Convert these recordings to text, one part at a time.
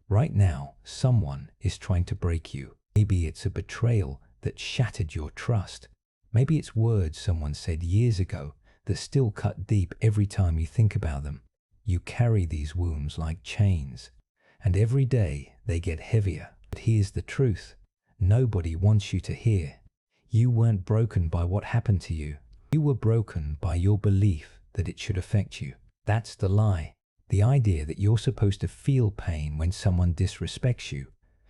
Right now, someone is trying to break you. Maybe it's a betrayal that shattered your trust. Maybe it's words someone said years ago that still cut deep every time you think about them. You carry these wounds like chains, and every day they get heavier. But here's the truth. Nobody wants you to hear. You weren't broken by what happened to you. You were broken by your belief that it should affect you. That's the lie. The idea that you're supposed to feel pain when someone disrespects you,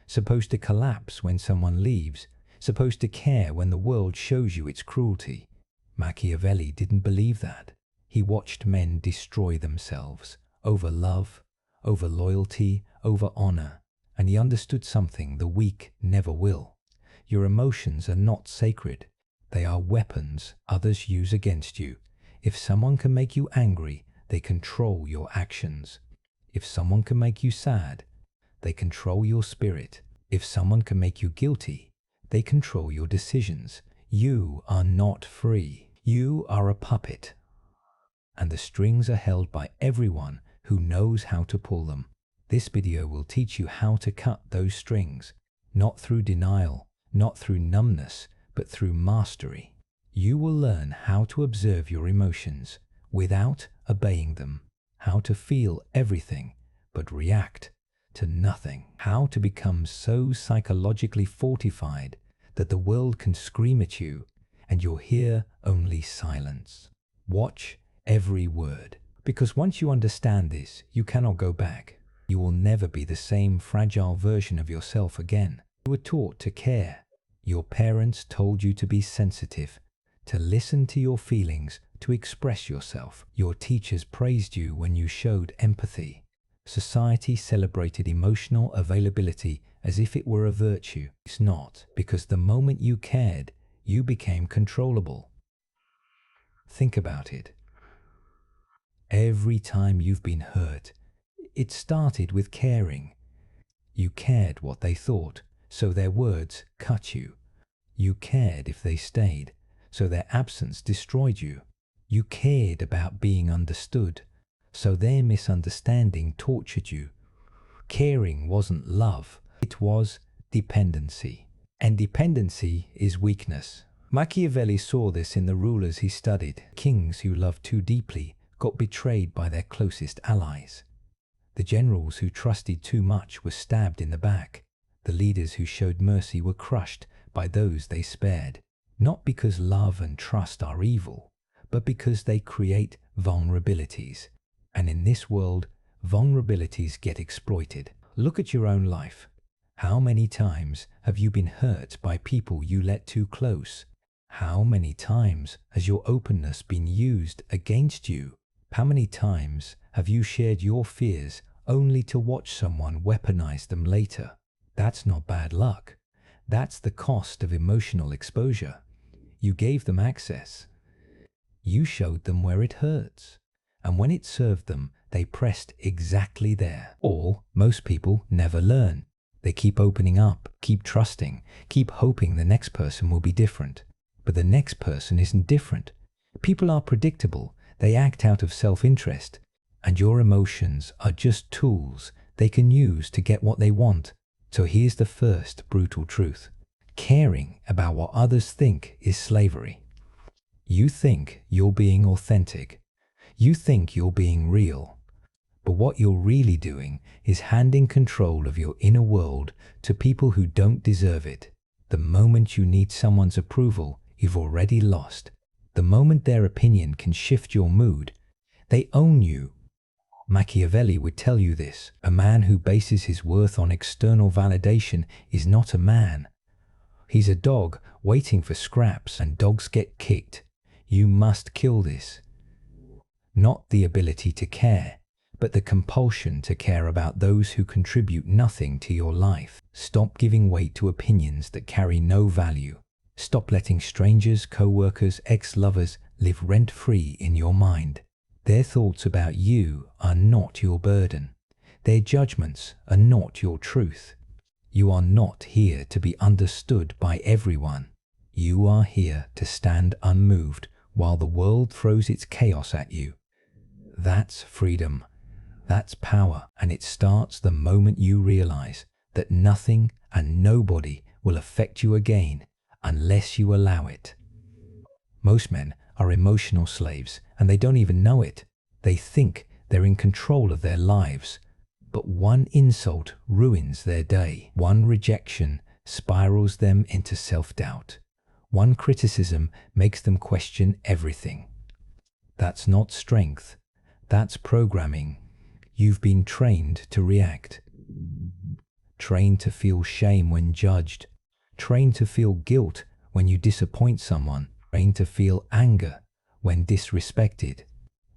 supposed to collapse when someone leaves, supposed to care when the world shows you its cruelty. Machiavelli didn't believe that. He watched men destroy themselves over love, over loyalty, over honor, and he understood something the weak never will. Your emotions are not sacred. They are weapons others use against you. If someone can make you angry, they control your actions. If someone can make you sad, they control your spirit. If someone can make you guilty, they control your decisions. You are not free. You are a puppet. And the strings are held by everyone who knows how to pull them. This video will teach you how to cut those strings, not through denial, not through numbness, but through mastery. You will learn how to observe your emotions without obeying them, how to feel everything but react to nothing, how to become so psychologically fortified that the world can scream at you and you'll hear only silence. Watch every word, because once you understand this, you cannot go back. You will never be the same fragile version of yourself again. You were taught to care. Your parents told you to be sensitive, to listen to your feelings, to express yourself. Your teachers praised you when you showed empathy. Society celebrated emotional availability as if it were a virtue. It's not, because the moment you cared, you became controllable. Think about it. Every time you've been hurt, it started with caring. You cared what they thought, so their words cut you. You cared if they stayed, so their absence destroyed you. You cared about being understood, so their misunderstanding tortured you. Caring wasn't love, it was dependency. And dependency is weakness. Machiavelli saw this in the rulers he studied. Kings who loved too deeply got betrayed by their closest allies. The generals who trusted too much were stabbed in the back. The leaders who showed mercy were crushed by those they spared. Not because love and trust are evil, but because they create vulnerabilities. And in this world, vulnerabilities get exploited. Look at your own life. How many times have you been hurt by people you let too close? How many times has your openness been used against you? How many times have you shared your fears only to watch someone weaponize them later? That's not bad luck. That's the cost of emotional exposure. You gave them access. You showed them where it hurts. And when it served them, they pressed exactly there. Or most people never learn. They keep opening up, keep trusting, keep hoping the next person will be different. But the next person isn't different. People are predictable. They act out of self-interest. And your emotions are just tools they can use to get what they want. So here's the first brutal truth. Caring about what others think is slavery. You think you're being authentic. You think you're being real. But what you're really doing is handing control of your inner world to people who don't deserve it. The moment you need someone's approval, you've already lost. The moment their opinion can shift your mood, they own you. Machiavelli would tell you this. A man who bases his worth on external validation is not a man. He's a dog waiting for scraps, and dogs get kicked. You must kill this. Not the ability to care, but the compulsion to care about those who contribute nothing to your life. Stop giving weight to opinions that carry no value. Stop letting strangers, co-workers, ex-lovers live rent-free in your mind. Their thoughts about you are not your burden. Their judgments are not your truth. You are not here to be understood by everyone. You are here to stand unmoved while the world throws its chaos at you. That's freedom. That's power, and it starts the moment you realize that nothing and nobody will affect you again unless you allow it. Most men are emotional slaves, and they don't even know it. They think they're in control of their lives, but one insult ruins their day. One rejection spirals them into self-doubt. One criticism makes them question everything. That's not strength. That's programming. You've been trained to react. Trained to feel shame when judged. Trained to feel guilt when you disappoint someone. Trained to feel anger when disrespected.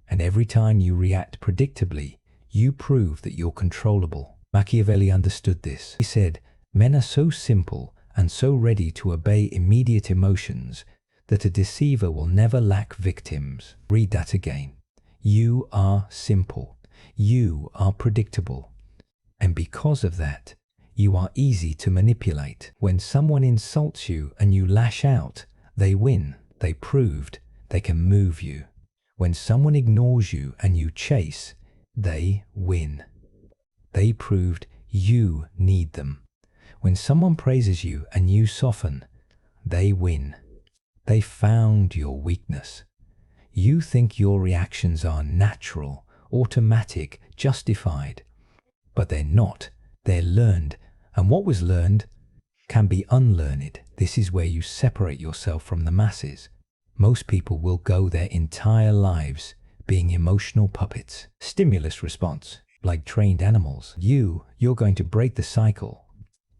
And every time you react predictably, you prove that you're controllable. Machiavelli understood this. He said, "Men are so simple and so ready to obey immediate emotions that a deceiver will never lack victims." Read that again. You are simple. You are predictable. And because of that, you are easy to manipulate. When someone insults you and you lash out, they win. They proved they can move you. When someone ignores you and you chase, they win. They proved you need them. When someone praises you and you soften, they win. They found your weakness. You think your reactions are natural, automatic, justified, but they're not. They're learned, and what was learned can be unlearned. This is where you separate yourself from the masses. Most people will go their entire lives being emotional puppets. Stimulus response, like trained animals. You're going to break the cycle.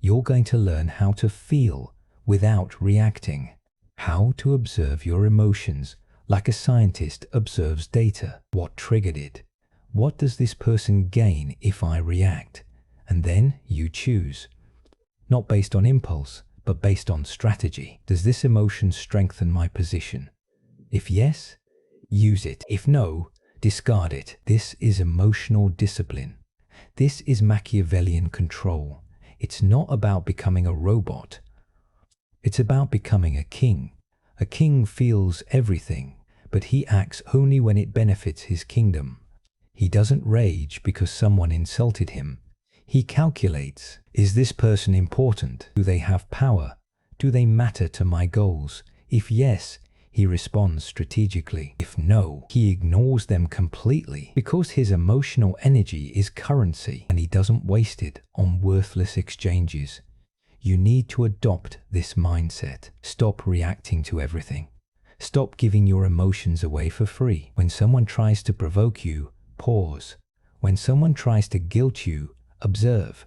You're going to learn how to feel without reacting. How to observe your emotions like a scientist observes data. What triggered it? What does this person gain if I react? And then you choose. Not based on impulse, but based on strategy. Does this emotion strengthen my position? If yes, use it. If no, discard it. This is emotional discipline. This is Machiavellian control. It's not about becoming a robot. It's about becoming a king. A king feels everything, but he acts only when it benefits his kingdom. He doesn't rage because someone insulted him. He calculates, is this person important? Do they have power? Do they matter to my goals? If yes, he responds strategically. If no, he ignores them completely because his emotional energy is currency and he doesn't waste it on worthless exchanges. You need to adopt this mindset. Stop reacting to everything. Stop giving your emotions away for free. When someone tries to provoke you, pause. When someone tries to guilt you, observe.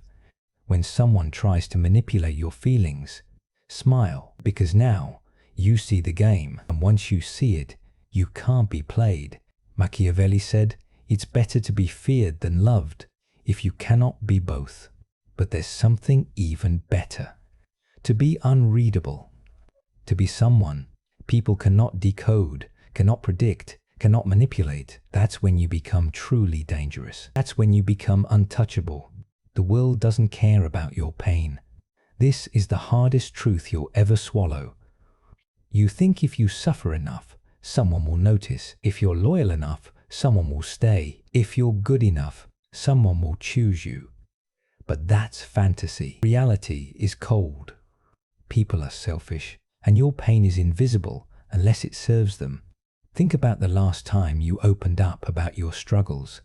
When someone tries to manipulate your feelings, smile, because now you see the game, and once you see it, you can't be played. Machiavelli said, "It's better to be feared than loved if you cannot be both." But there's something even better. To be unreadable. To be someone people cannot decode, cannot predict, cannot manipulate. That's when you become truly dangerous. That's when you become untouchable. The world doesn't care about your pain. This is the hardest truth you'll ever swallow. You think if you suffer enough, someone will notice. If you're loyal enough, someone will stay. If you're good enough, someone will choose you. But that's fantasy. Reality is cold. People are selfish, and your pain is invisible unless it serves them. Think about the last time you opened up about your struggles.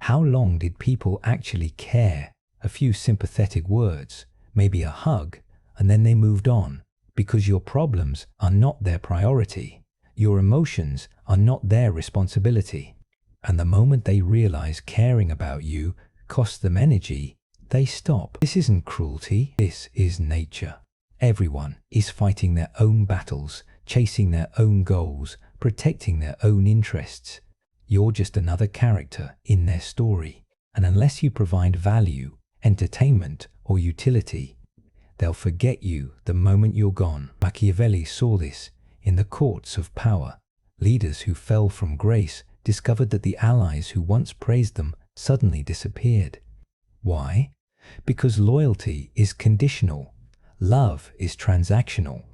How long did people actually care? A few sympathetic words, maybe a hug, and then they moved on. Because your problems are not their priority. Your emotions are not their responsibility. And the moment they realize caring about you costs them energy, they stop. This isn't cruelty, this is nature. Everyone is fighting their own battles, chasing their own goals, protecting their own interests. You're just another character in their story. And unless you provide value, entertainment, or utility, they'll forget you the moment you're gone. Machiavelli saw this in the courts of power. Leaders who fell from grace discovered that the allies who once praised them suddenly disappeared. Why? Because loyalty is conditional. Love is transactional.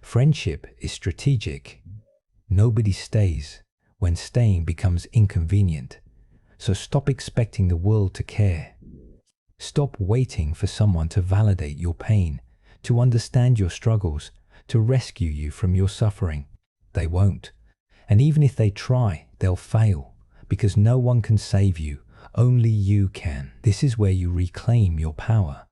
Friendship is strategic. Nobody stays when staying becomes inconvenient. So stop expecting the world to care. Stop waiting for someone to validate your pain, to understand your struggles, to rescue you from your suffering. They won't. And even if they try, they'll fail, because no one can save you. Only you can. This is where you reclaim your power.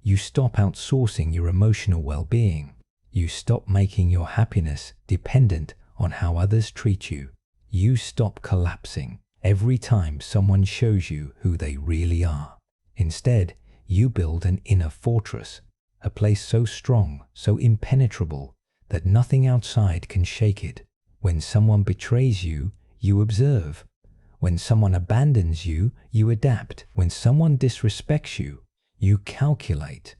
You stop outsourcing your emotional well-being. You stop making your happiness dependent on how others treat you. You stop collapsing every time someone shows you who they really are. Instead, you build an inner fortress, a place so strong, so impenetrable, that nothing outside can shake it. When someone betrays you, you observe. When someone abandons you, you adapt. When someone disrespects you, you calculate.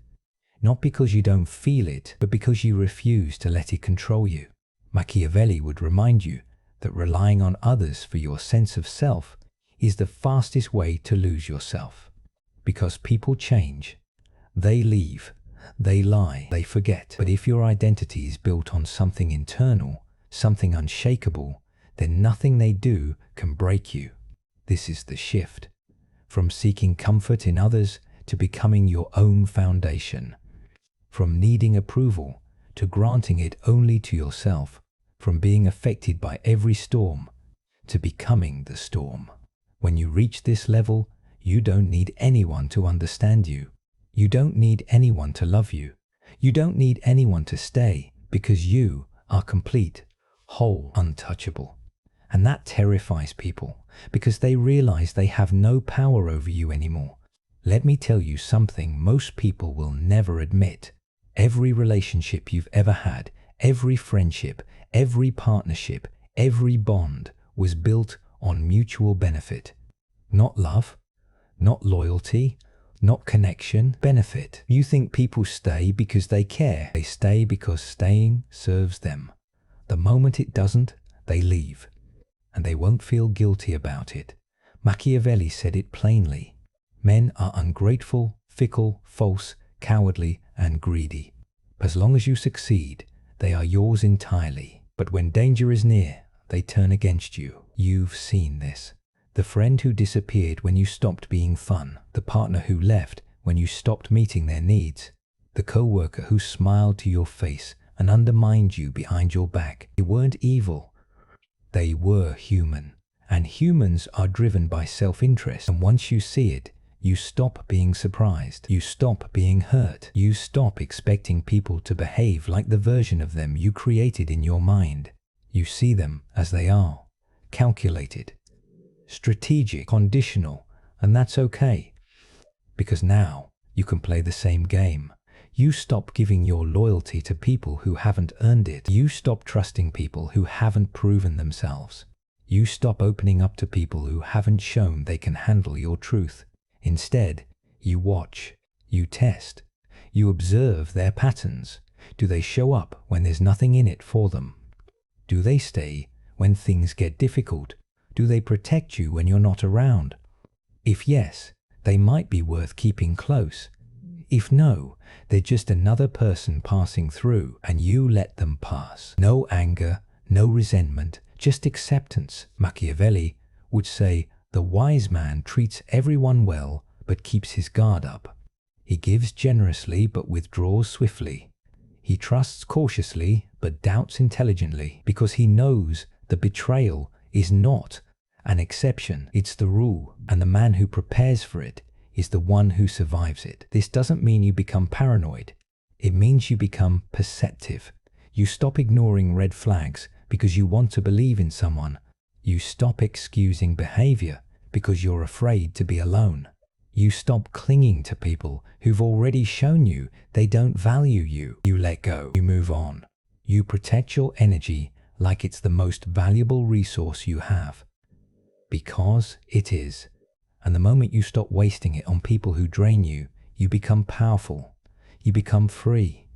Not because you don't feel it, but because you refuse to let it control you. Machiavelli would remind you that relying on others for your sense of self is the fastest way to lose yourself. Because people change. They leave. They lie. They forget. But if your identity is built on something internal, something unshakable, then nothing they do can break you. This is the shift. From seeking comfort in others to becoming your own foundation. From needing approval to granting it only to yourself. From being affected by every storm to becoming the storm. When you reach this level, you don't need anyone to understand you. You don't need anyone to love you. You don't need anyone to stay, because you are complete, whole, untouchable. And that terrifies people, because they realize they have no power over you anymore. Let me tell you something most people will never admit. Every relationship you've ever had, every friendship, every partnership, every bond was built on mutual benefit. Not love, not loyalty, not connection, benefit. You think people stay because they care. They stay because staying serves them. The moment it doesn't, they leave. And they won't feel guilty about it. Machiavelli said it plainly. Men are ungrateful, fickle, false, cowardly, and greedy. As long as you succeed, they are yours entirely. But when danger is near, they turn against you. You've seen this. The friend who disappeared when you stopped being fun. The partner who left when you stopped meeting their needs. The co-worker who smiled to your face and undermined you behind your back. They weren't evil. They were human. And humans are driven by self-interest. And once you see it, you stop being surprised. You stop being hurt. You stop expecting people to behave like the version of them you created in your mind. You see them as they are. Calculated. Strategic. Conditional. And that's okay. Because now you can play the same game. You stop giving your loyalty to people who haven't earned it. You stop trusting people who haven't proven themselves. You stop opening up to people who haven't shown they can handle your truth. Instead, you watch, you test, you observe their patterns. Do they show up when there's nothing in it for them? Do they stay when things get difficult? Do they protect you when you're not around? If yes, they might be worth keeping close. If no, they're just another person passing through, and you let them pass. No anger, no resentment, just acceptance. Machiavelli would say, the wise man treats everyone well, but keeps his guard up. He gives generously, but withdraws swiftly. He trusts cautiously, but doubts intelligently, because he knows the betrayal is not an exception, it's the rule, and the man who prepares for it is the one who survives it. This doesn't mean you become paranoid. It means you become perceptive. You stop ignoring red flags because you want to believe in someone. You stop excusing behavior because you're afraid to be alone. You stop clinging to people who've already shown you they don't value you. You let go. You move on. You protect your energy like it's the most valuable resource you have. Because it is. And the moment you stop wasting it on people who drain you, you become powerful. You become free.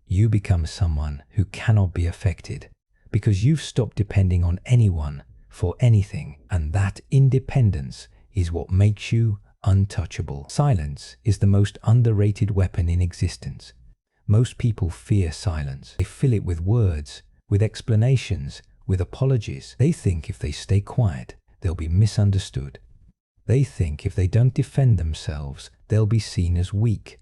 You become someone who cannot be affected because you've stopped depending on anyone for anything. And that independence is what makes you untouchable. Silence is the most underrated weapon in existence. Most people fear silence. They fill it with words, with explanations, with apologies. They think if they stay quiet, they'll be misunderstood. They think if they don't defend themselves, they'll be seen as weak.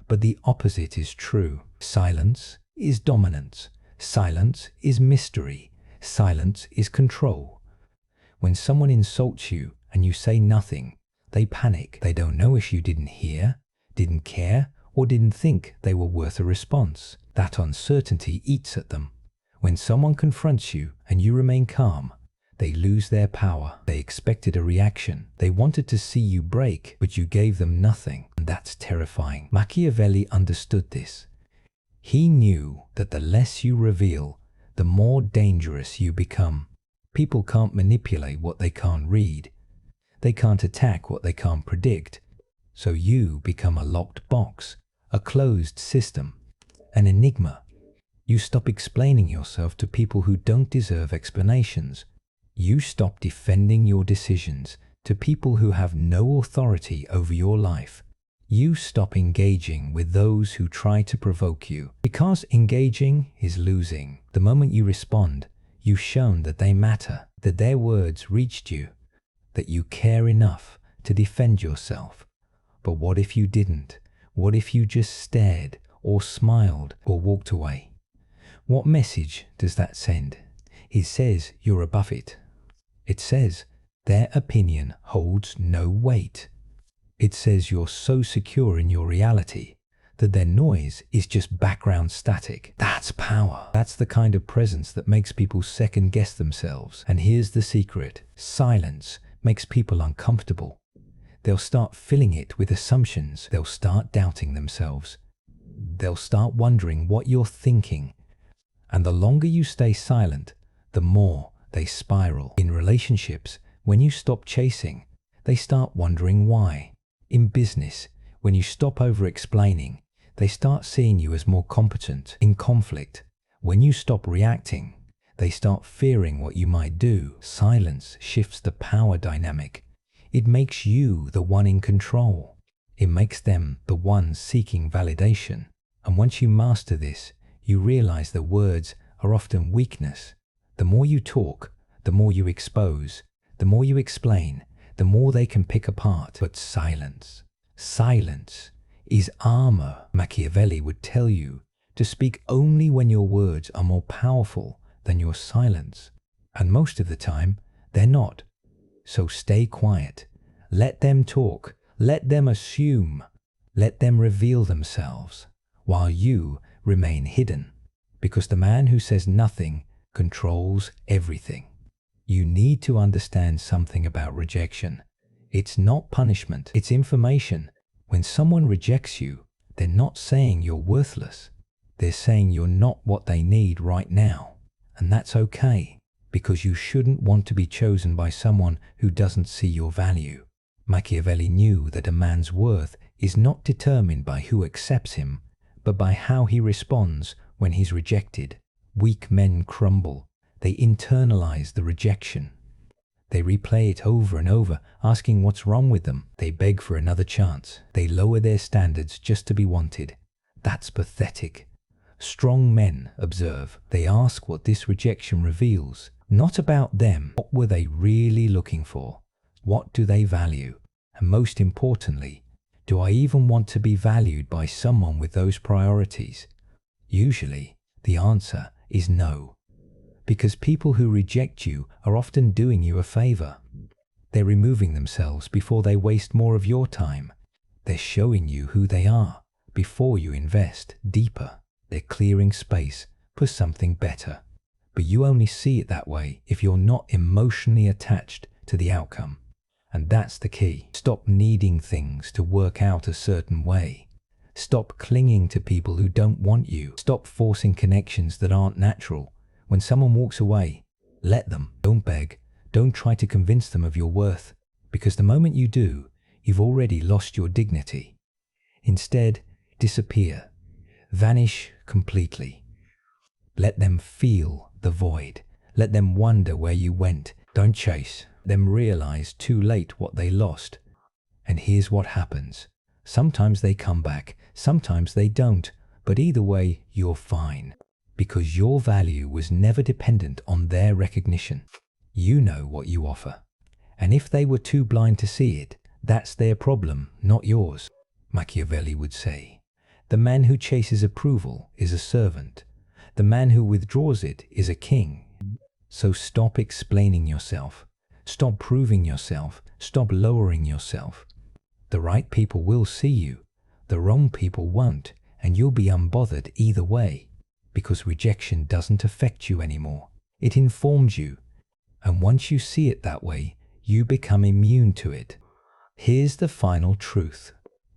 But the opposite is true. Silence is dominance. Silence is mystery. Silence is control. When someone insults you and you say nothing, they panic. They don't know if you didn't hear, didn't care, or didn't think they were worth a response. That uncertainty eats at them. When someone confronts you and you remain calm, they lose their power. They expected a reaction. They wanted to see you break, but you gave them nothing. And that's terrifying. Machiavelli understood this. He knew that the less you reveal, the more dangerous you become. People can't manipulate what they can't read. They can't attack what they can't predict. So you become a locked box, a closed system, an enigma. You stop explaining yourself to people who don't deserve explanations. You stop defending your decisions to people who have no authority over your life. You stop engaging with those who try to provoke you. Because engaging is losing. The moment you respond, you've shown that they matter, that their words reached you, that you care enough to defend yourself. But what if you didn't? What if you just stared or smiled or walked away? What message does that send? It says you're above it. It says their opinion holds no weight. It says you're so secure in your reality that their noise is just background static. That's power. That's the kind of presence that makes people second guess themselves. And here's the secret. Silence makes people uncomfortable. They'll start filling it with assumptions. They'll start doubting themselves. They'll start wondering what you're thinking. And the longer you stay silent, the more they spiral. In relationships, when you stop chasing, they start wondering why. In business, when you stop over-explaining, they start seeing you as more competent. In conflict, when you stop reacting, they start fearing what you might do. Silence shifts the power dynamic. It makes you the one in control. It makes them the one seeking validation. And once you master this, you realize that words are often weakness. The more you talk, the more you expose. The more you explain, the more they can pick apart. But silence is armor. Machiavelli would tell you to speak only when your words are more powerful than your silence. And most of the time, they're not. So stay quiet. Let them talk. Let them assume. Let them reveal themselves, while you remain hidden. Because the man who says nothing controls everything. You need to understand something about rejection. It's not punishment, it's information. When someone rejects you, they're not saying you're worthless. They're saying you're not what they need right now. And that's okay, because you shouldn't want to be chosen by someone who doesn't see your value. Machiavelli knew that a man's worth is not determined by who accepts him, but by how he responds when he's rejected. Weak men crumble. They internalize the rejection. They replay it over and over, asking what's wrong with them. They beg for another chance. They lower their standards just to be wanted. That's pathetic. Strong men observe. They ask what this rejection reveals. Not about them. What were they really looking for? What do they value? And most importantly, do I even want to be valued by someone with those priorities? Usually, the answer is no. Because people who reject you are often doing you a favor. They're removing themselves before they waste more of your time. They're showing you who they are before you invest deeper. They're clearing space for something better. But you only see it that way if you're not emotionally attached to the outcome. And that's the key. Stop needing things to work out a certain way. Stop clinging to people who don't want you. Stop forcing connections that aren't natural. When someone walks away, let them. Don't beg. Don't try to convince them of your worth, because the moment you do, you've already lost your dignity. Instead, disappear. Vanish completely. Let them feel the void. Let them wonder where you went. Don't chase. Let them realize too late what they lost. And here's what happens. Sometimes they come back, sometimes they don't, but either way, you're fine. Because your value was never dependent on their recognition. You know what you offer, And if they were too blind to see it, that's their problem, not yours. Machiavelli would say, the man who chases approval is a servant. The man who withdraws it is a king. So stop explaining yourself. Stop proving yourself. Stop lowering yourself. The right people will see you. The wrong people won't, and you'll be unbothered either way, because rejection doesn't affect you anymore. It informs you, and once you see it that way, you become immune to it. Here's the final truth.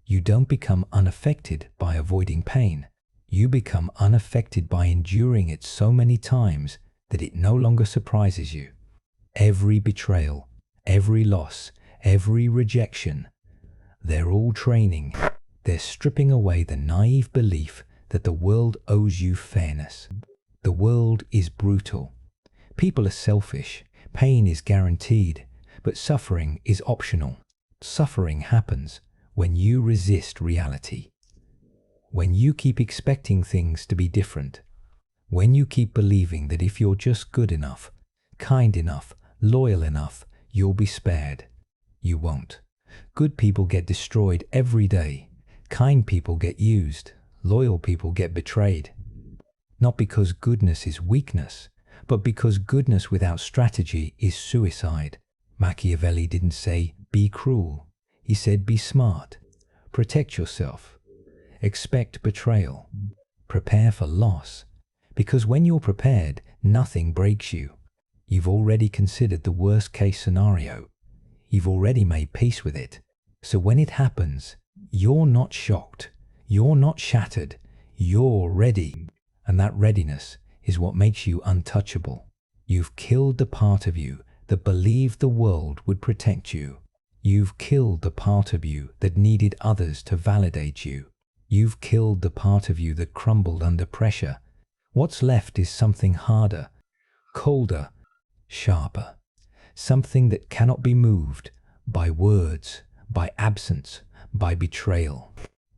You don't become unaffected by avoiding pain. You become unaffected by enduring it so many times that it no longer surprises you. Every betrayal, every loss, every rejection, they're all training. They're stripping away the naive belief that the world owes you fairness. The world is brutal. People are selfish. Pain is guaranteed, but suffering is optional. Suffering happens when you resist reality. When you keep expecting things to be different. When you keep believing that if you're just good enough, kind enough, loyal enough, you'll be spared. You won't. Good people get destroyed every day. Kind people get used. Loyal people get betrayed. Not because goodness is weakness, but because goodness without strategy is suicide. Machiavelli didn't say, be cruel. He said, be smart. Protect yourself. Expect betrayal. Prepare for loss. Because when you're prepared, nothing breaks you. You've already considered the worst case scenario. You've already made peace with it. So when it happens, you're not shocked. You're not shattered. You're ready. And that readiness is what makes you untouchable. You've killed the part of you that believed the world would protect you. You've killed the part of you that needed others to validate you. You've killed the part of you that crumbled under pressure. What's left is something harder, colder, sharper. Something that cannot be moved by words, by absence, by betrayal.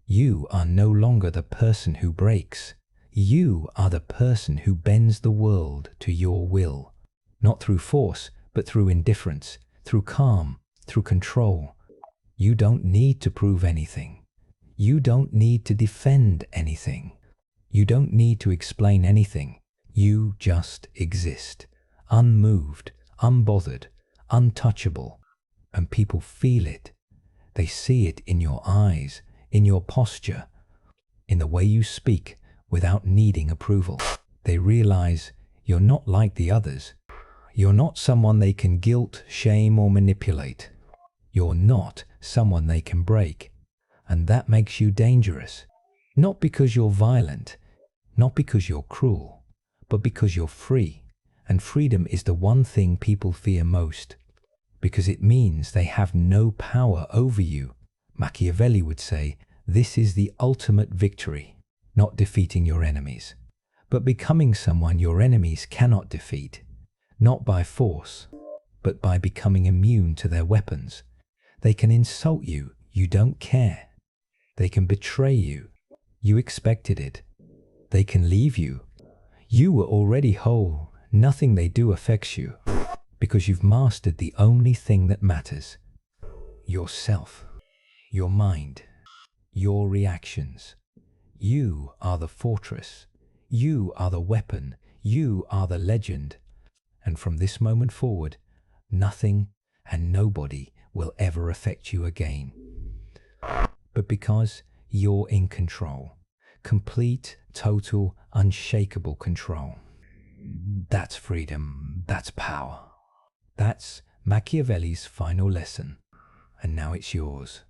You are no longer the person who breaks. You are the person who bends the world to your will. Not through force, but through indifference, through calm, through control. You don't need to prove anything. You don't need to defend anything. You don't need to explain anything. You just exist, unmoved, unbothered, untouchable. And people feel it. They see it in your eyes, in your posture, in the way you speak without needing approval. They realize you're not like the others. You're not someone they can guilt, shame, or manipulate. You're not someone they can break. And that makes you dangerous. Not because you're violent, not because you're cruel, but because you're free. And freedom is the one thing people fear most, because it means they have no power over you. Machiavelli would say, this is the ultimate victory, not defeating your enemies, but becoming someone your enemies cannot defeat, not by force, but by becoming immune to their weapons. They can insult you, you don't care. They can betray you, you expected it. They can leave you. You were already whole, nothing they do affects you, because you've mastered the only thing that matters. Yourself, your mind, your reactions. You are the fortress. You are the weapon. You are the legend. And from this moment forward, nothing and nobody will ever affect you again. But because you're in control, complete, total, unshakable control. That's freedom. That's power. That's Machiavelli's final lesson. And now it's yours.